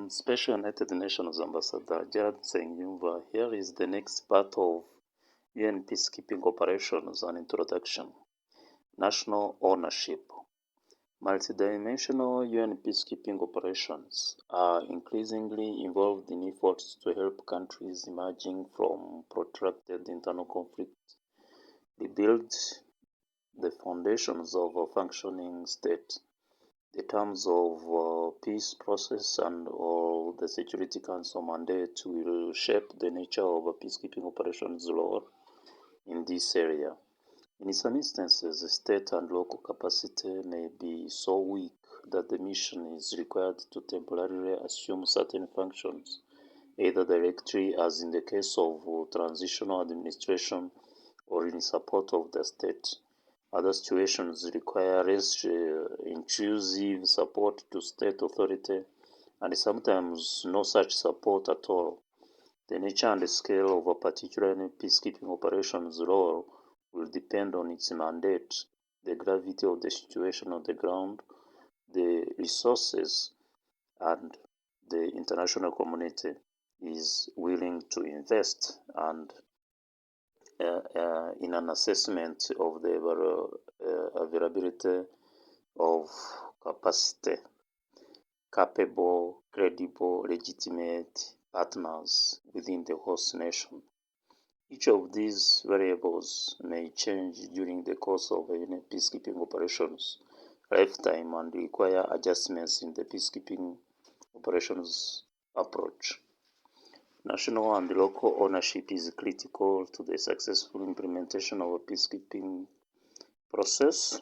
Special United Nations Ambassador Gerard here is the next part of UN peacekeeping operations and introduction. National ownership. Multidimensional UN peacekeeping operations are increasingly involved in efforts to help countries emerging from protracted internal conflict rebuild the foundations of a functioning state. The terms of peace process and or the Security Council mandate will shape the nature of a peacekeeping operations role in this area. In some instances, the state and local capacity may be so weak that the mission is required to temporarily assume certain functions, either directly, as in the case of transitional administration, or in support of the state. Other situations require less intrusive support to state authority, and sometimes no such support at all. The nature and scale of a particular peacekeeping operations role will depend on its mandate, the gravity of the situation on the ground, the resources, and the international community is willing to invest, and in an assessment of the availability of capacity, capable, credible, legitimate partners within the host nation. Each of these variables may change during the course of a peacekeeping operations lifetime and require adjustments in the peacekeeping operations approach. National and local ownership is critical to the successful implementation of a peacekeeping process.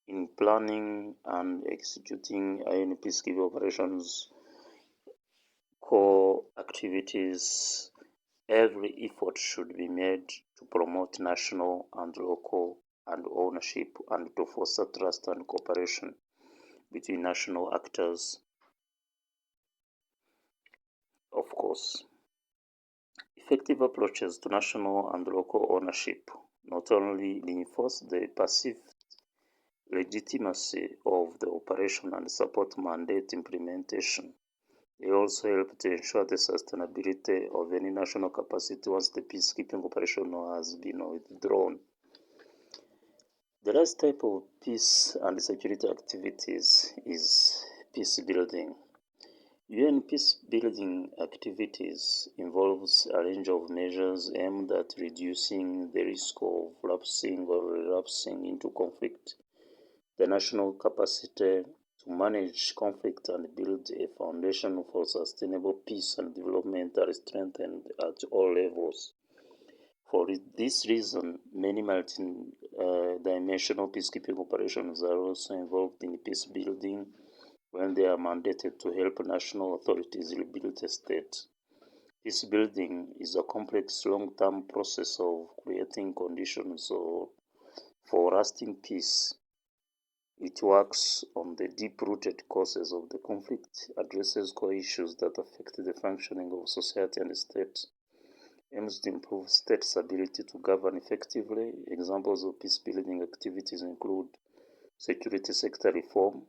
In planning and executing UN peacekeeping operations core activities, every effort should be made to promote national and local and ownership and to foster trust and cooperation between national actors. Of course, effective approaches to national and local ownership not only reinforce the perceived legitimacy of the operation and support mandate implementation, they also help to ensure the sustainability of any national capacity once the peacekeeping operation has been withdrawn. The last type of peace and security activities is peace building. UN peace-building activities involves a range of measures aimed at reducing the risk of lapsing or relapsing into conflict. The national capacity to manage conflict and build a foundation for sustainable peace and development are strengthened at all levels. For this reason, many multi-dimensional peacekeeping operations are also involved in peace building when they are mandated to help national authorities rebuild a state. Peace building is a complex long-term process of creating conditions for lasting peace. It works on the deep-rooted causes of the conflict, addresses core issues that affect the functioning of society and the state, aims to improve states' ability to govern effectively. Examples of peace-building activities include security sector reform,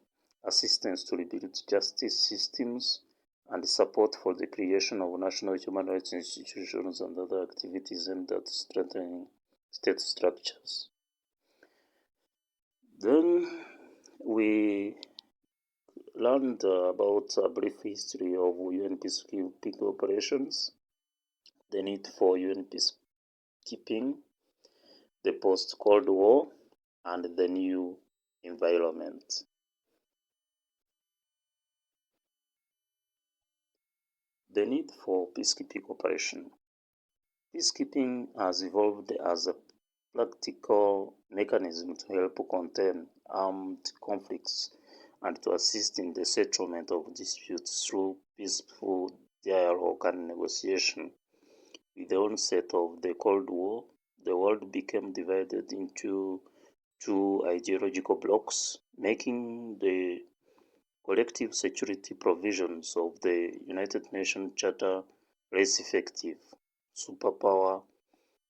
assistance to rebuild justice systems, and support for the creation of national human rights institutions and other activities aimed at strengthening state structures. Then we learned about a brief history of UN peacekeeping operations, the need for UN peacekeeping, the post-Cold War, and the new environment. The need for peacekeeping operation. Peacekeeping has evolved as a practical mechanism to help contain armed conflicts and to assist in the settlement of disputes through peaceful dialogue and negotiation. With the onset of the Cold War, the world became divided into two ideological blocs, making the collective security provisions of the United Nations Charter less effective. Superpower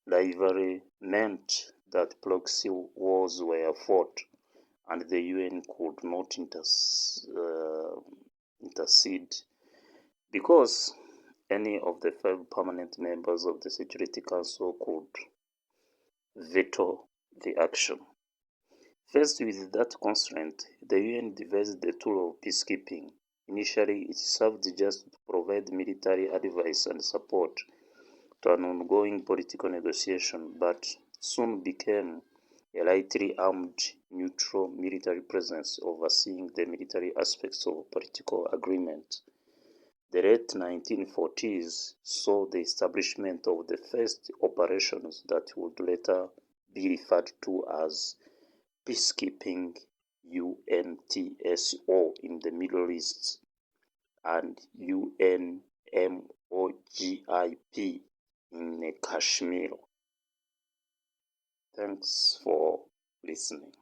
rivalry meant that proxy wars were fought, and the UN could not intercede, because any of the 5 permanent members of the Security Council could veto the action. Faced with that constraint, the UN devised the tool of peacekeeping. Initially, it served just to provide military advice and support to an ongoing political negotiation, but soon became a lightly armed, neutral military presence overseeing the military aspects of political agreement. The late 1940s saw the establishment of the first operations that would later be referred to as Peacekeeping UNTSO in the Middle East and UNMOGIP in Kashmir. Thanks for listening.